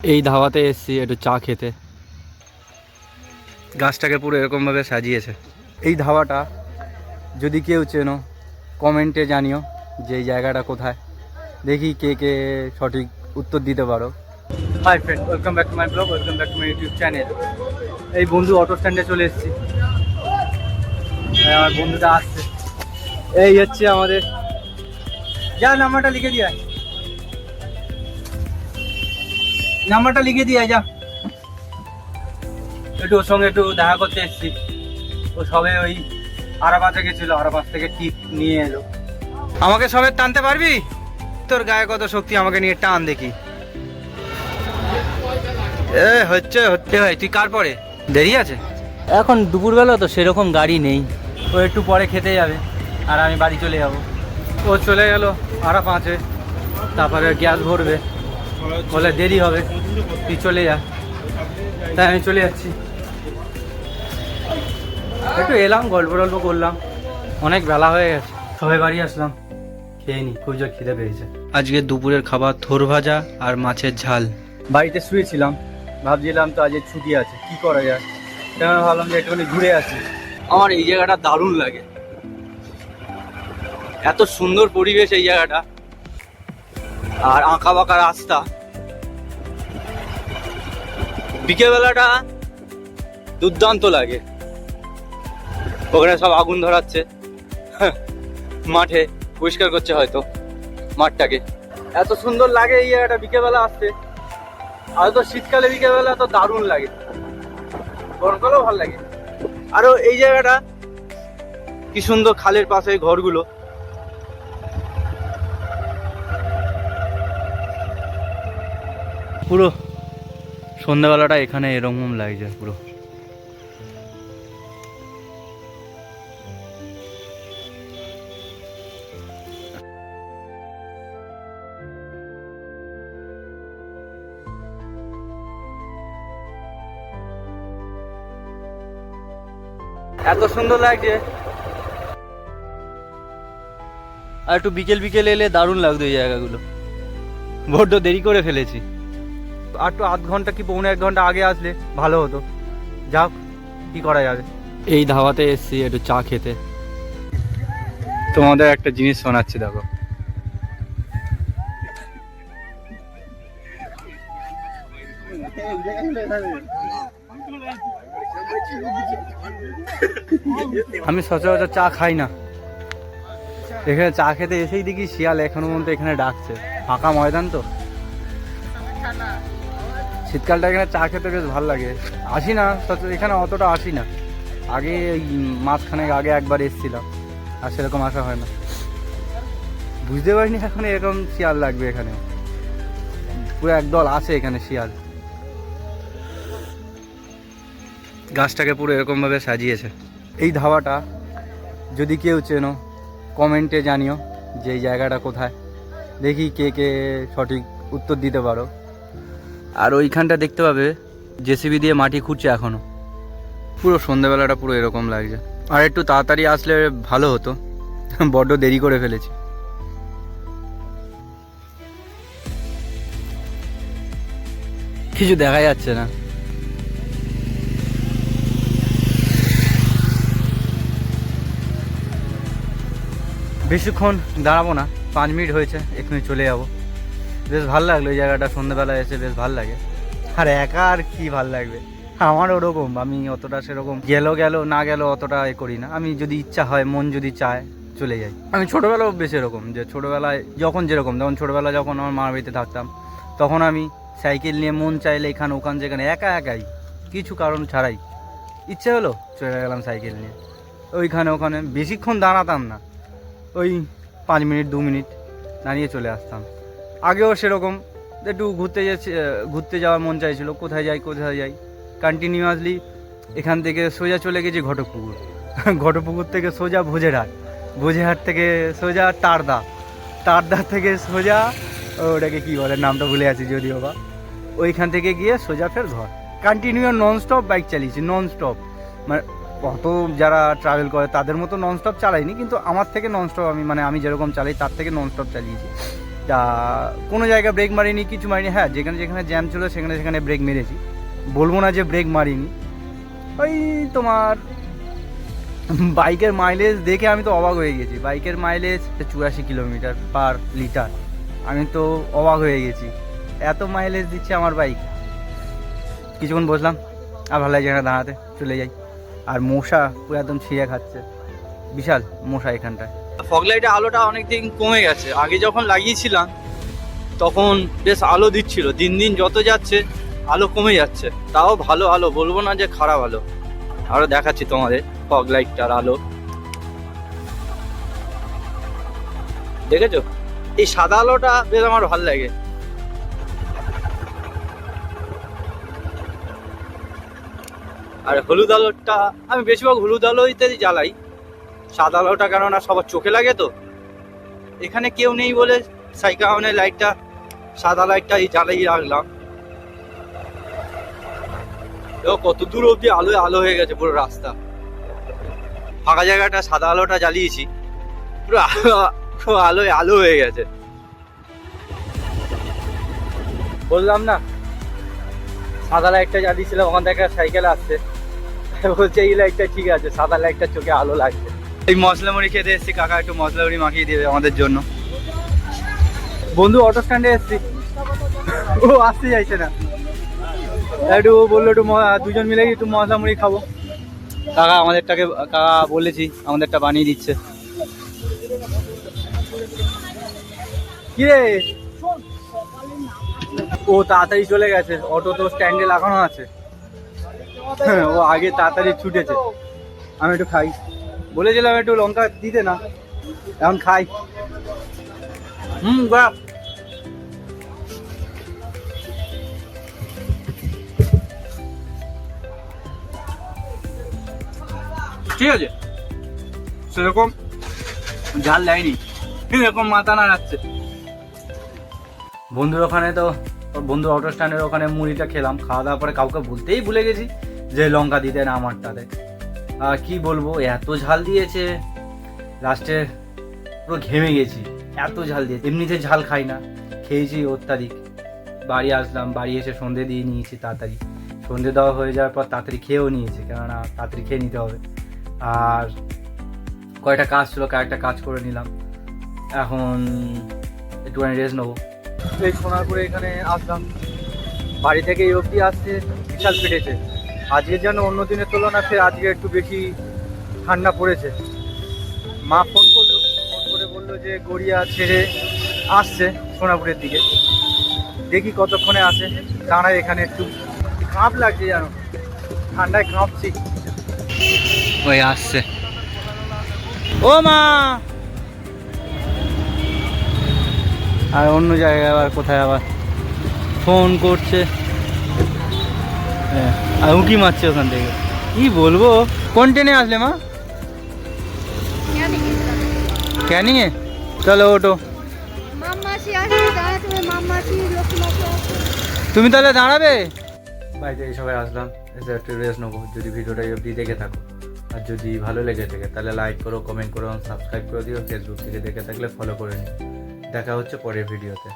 এই ধাবাতে এসেছি একটু চা খেতে। গাছটাকে পুরো এরকমভাবে সাজিয়েছে। এই ধাবাটা যদি কেউ চেনো কমেন্টে জানিও যে এই জায়গাটা কোথায়। দেখি কে কে সঠিক উত্তর দিতে পারো। Hi friend, welcome back to my blog, welcome back to my YouTube channel. এই বন্ধু অটো স্ট্যান্ডে চলে এসেছি। আমার বন্ধুটা আসছে। এই হচ্ছে আমাদের, যা নাম্বারটা লিখে দিয়ে, নাম্বারটা লিখে দিয়ে যা। একটু ওর সঙ্গে একটু দেখা করতে এসেছি। ও সবে ওই আরাবাস থেকে ছিল, আরাবাস থেকে টিপ নিয়ে এলো। আমাকে সবে টানতে পারবি? তোর গায়ে কত শক্তি, আমাকে নিয়ে টান দেখি। হচ্ছে ভাই, তুই কার পরে? দেরি আছে এখন, দুপুরবেলা তো সেরকম গাড়ি নেই। ও একটু পরে খেতে যাবে আর আমি বাড়ি চলে যাব। ও চলে গেল আরাফাঁচে, তারপরে গ্যাস ভরবে, বলে দেরি হবে, তুই চলে যা। তাই আমি চলে যাচ্ছি। একটু এলাম, গল্প টল্প করলাম, অনেক বেলা হয়ে গেছে, সবাই বাড়ি আসলাম, খেয়ে নি, খুব জোর খিদে পেয়েছে। আজকে দুপুরের খাবার থোর ভাজা আর মাছের ঝাল। বাড়িতে শুয়েছিলাম, ভাবছিলাম তো আজকে ছুটি আছে, কি করা যায়। তাই আমি ভাবলাম যে একটুখানি ঘুরে আসি। আমার এই জায়গাটা দারুণ লাগে, এত সুন্দর পরিবেশ এই জায়গাটা, আর আঁকা বাঁকা রাস্তা। বিকেলবেলাটা দুর্দান্ত লাগে। ওখানে সব আগুন ধরাচ্ছে, মাঠে পরিষ্কার করছে হয়তো মাঠটাকে। এত সুন্দর লাগে এই জায়গাটা বিকেলবেলা আসতে। আর তো শীতকালে বিকেলবেলা তো দারুণ লাগে, গরমকালেও ভালো লাগে। আরো এই জায়গাটা কি সুন্দর, খালের পাশে ঘরগুলো। পুরো সন্ধ্যাবেলাটা এখানে এরকম লাগছে পুরো। এত সুন্দর লাগছে। আর একটু বিকেল বিকেল এলে দারুণ লাগতো এই জায়গাগুলো। বড্ড দেরি করে ফেলেছি, আর তো আধ ঘন্টা কি পৌনে 1 ঘন্টা আগে আসলে ভালো হতো। যাক, কি করা যাবে। এই ধাবাতে এসেছি একটু চা খেতে। তোমাদের একটা জিনিস শোনাচ্ছি, দেখো। আমি সচরাচর চা খাই না, এখানে চা খেতে এসেই দেখি শিয়াল এখনো পর্যন্ত এখানে ডাকছে। ফাঁকা ময়দান তো, শীতকালটা এখানে চা খেতে বেশ ভালো লাগে। আসি না এখানে, অতটা আসি না। আগে ওই মাঝখানে আগে একবার এসেছিলাম, আর সেরকম আসা হয় না। বুঝতে পারিনি এখন এরকম শিয়াল লাগবে এখানে, পুরো একদল আছে এখানে শিয়াল। গাছটাকে পুরো এরকমভাবে সাজিয়েছে। এই ধাবাটা যদি কেউ চেনো কমেন্টে জানিও যে এই জায়গাটা কোথায়। দেখি কে কে সঠিক উত্তর দিতে পারো। আর ওইখানটা দেখতে পাবে জেসিবি দিয়ে মাটি খুঁড়ছে এখনো। পুরো সন্ধ্যাবেলাটা পুরো এরকম লাগছে। আর একটু তাড়াতাড়ি আসলে ভালো হতো, বড্ড দেরি করে ফেলেছি। কিছু দেখা যাচ্ছে না। বেশিক্ষণ দাঁড়াবো না, 5 মিনিট হয়েছে, এক্ষুনি চলে যাবো। বেশ ভালো লাগলো এই জায়গাটা, সন্ধ্যাবেলায় এসে বেশ ভালো লাগে। আর একা আর কি ভালো লাগবে, আমার ওরকম, আমি অতটা সেরকম গেল না গেল অতটা এ করি না। আমি যদি ইচ্ছা হয়, মন যদি চায়, চলে যাই। আমি ছোটোবেলাও বেশ এরকম, যে ছোটোবেলায় যখন যেরকম, তখন ছোটোবেলা যখন আমার মার বাড়িতে থাকতাম, তখন আমি সাইকেল নিয়ে মন চাইলে এখানে ওখান যেখানে একাই, কিছু কারণ ছাড়াই ইচ্ছে হলো চলে গেলাম সাইকেল নিয়ে। ওইখানে ওখানে বেশিক্ষণ দাঁড়াতাম না, ওই 5 মিনিট 2 মিনিট দাঁড়িয়ে চলে আসতাম। আগেও সেরকম একটু ঘুরতে যাওয়ার মন চাইছিল, কোথায় যাই কন্টিনিউয়াসলি। এখান থেকে সোজা চলে গেছি ঘটকপুকুর, ঘটকপুকুর থেকে সোজা ভোজেহাট থেকে সোজা তারদা থেকে সোজা ওটাকে কী বলে, নামটা ভুলে আছি যদিও বা। ওইখান থেকে গিয়ে সোজা ফের ঘর। কন্টিনিউ ননস্টপ বাইক চালিয়েছি, ননস্টপ। মানে কত যারা ট্রাভেল করে তাদের মতো ননস্টপ চালাইনি, কিন্তু আমার থেকে ননস্টপ আমি যেরকম চালাই তার থেকে ননস্টপ চালিয়েছি। তা কোনো জায়গায় ব্রেক মারিনি, কিছু মারিনি। হ্যাঁ, যেখানে যেখানে জ্যাম ছিল সেখানে সেখানে ব্রেক মেরেছি, বলবো না যে ব্রেক মারিনি। ওই তোমার বাইকের মাইলেজ দেখে আমি তো অবাক হয়ে গেছি। বাইকের মাইলেজ 84 কিলোমিটার পার লিটার। আমি তো অবাক হয়ে গেছি, এত মাইলেজ দিচ্ছে আমার বাইক। কিছুক্ষণ বসলাম, আর ভালো লাগছে এখানে দাঁড়াতে, চলে যাই। আর মশা পুরো একদম ছিঁড়ে খাচ্ছে, বিশাল মশা এখানটায়। ফগ লাইটের আলোটা অনেকদিন কমে গেছে। আগে যখন লাগিয়েছিলাম তখন বেশ আলো দিচ্ছিল, দিন দিন যত যাচ্ছে আলো কমে যাচ্ছে। তাও ভালো আলো, বলবো না যে খারাপ আলো। আরও দেখাচ্ছি তোমাদের ফগ লাইটটার আলো, দেখেছো? এই সাদা আলোটা বেশ আমার ভালো লাগে। আর হলুদ আলোটা আমি বেশিরভাগ হলুদ আলোতে জ্বালাই। সাদা আলোটা কেননা সবার চোখে লাগে, তো এখানে কেউ নেই বলে সাইকেলের লাইটটা, সাদা লাইটটা জ্বালাই রাখলাম। কত দূর অব্দি আলোয় আলো হয়ে গেছে, পুরো রাস্তা ফাঁকা জায়গাটা সাদা আলোটা জ্বালিয়েছি, পুরো আলোয় আলো হয়ে গেছে। বললাম না সাদা লাইটটা জ্বালিয়েছিলাম, ওখান থেকে সাইকেল আসছে, বলছে এই লাইটটা ঠিক আছে, সাদা লাইটটা চোখে আলো লাগছে। এই মশলা মুড়ি খেতে এসেছি, কাকা একটু মশলা মুড়ি মাখিয়ে দেবে আমাদের জন্য। বন্ধু অটো স্ট্যান্ডে এসেছি, ও আসতে চাইছে না, একটু বললো একটু দুজন মিলে একটু মশলা মুড়ি খাবো। কাকা আমাদেরটাকে, কাকা বলেছি আমাদেরটা বানিয়ে দিচ্ছে। কি রে, ও তাড়াতাড়ি চলে গেছে, অটো তো স্ট্যান্ডে লাগানো আছে, ও আগে তাড়াতাড়ি ছুটেছে। আমি একটু খাই, বলেছিলাম একটু লঙ্কা দিতে না, এখন খাই। বাহ, ঠিক আছে, সেরকম ঝাল দেয়নি, এরকম মাথা নাড়াচ্ছে। বন্ধুর ওখানে তো, বন্ধু অটো স্ট্যান্ডের ওখানে মুড়িটা খেলাম, খাওয়া দাওয়ার পরে কাউকে বলতেই ভুলে গেছি যে লঙ্কা দিতে না আমারটাতে। আর কি বলবো, এত ঝাল দিয়েছে, লাস্টে পুরো ঘেমে গেছি, এত ঝাল দিয়েছে। এমনিতে ঝাল খাই না, খেয়েছি অত্যাধিক। বাড়ি আসলাম, বাড়ি এসে সন্ধে দিয়ে নিয়েছি তাড়াতাড়ি, সন্ধে দেওয়া হয়ে যাওয়ার পর তাড়াতাড়ি খেয়েও নিয়েছি, কেননা তাড়াতাড়ি খেয়ে নিতে হবে। আর কয়েকটা কাজ ছিল, কয়েকটা কাজ করে নিলাম, এখন একটুখানি রেস্ট নেবো। এই সোনারপুরে এখানে আসলাম, বাড়ি থেকে এই অবধি আসতে বিশাল ফেটেছে। আজকে যেন অন্য দিনের তুলনায় ফের আজকে একটু বেশি ঠান্ডা পড়েছে। মা ফোন করলো, ফোন করে বললো যে গড়িয়া ছেড়ে আসছে সোনারপুরের দিকে, দেখি কতক্ষণে আসে। দাঁড়ায় এখানে, একটু কাঁপ লাগছে যেন, ঠান্ডায় কাঁপছি। ওই আসছে, ও মা। আর অন্য জায়গায় আবার কোথায় আবার ফোন করছে, আর উঁকি মারছে ওখান থেকে। কি বলবো, কোন ট্রেনে আসলে মা? ক্যানিংয়ে, চলো ওটো। তুমি তাহলে দাঁড়াবে? বাড়িতে এই সবাই আসলাম, এসে একটু রেস্ট নেবো। যদি ভিডিওটা অবধি দেখে থাকো, আর যদি ভালো লেগে থাকে তাহলে লাইক করো, কমেন্ট করো, সাবস্ক্রাইব করে দিও। ফেসবুক থেকে দেখে থাকলে ফলো করে নিও। দেখা হচ্ছে পরের ভিডিওতে।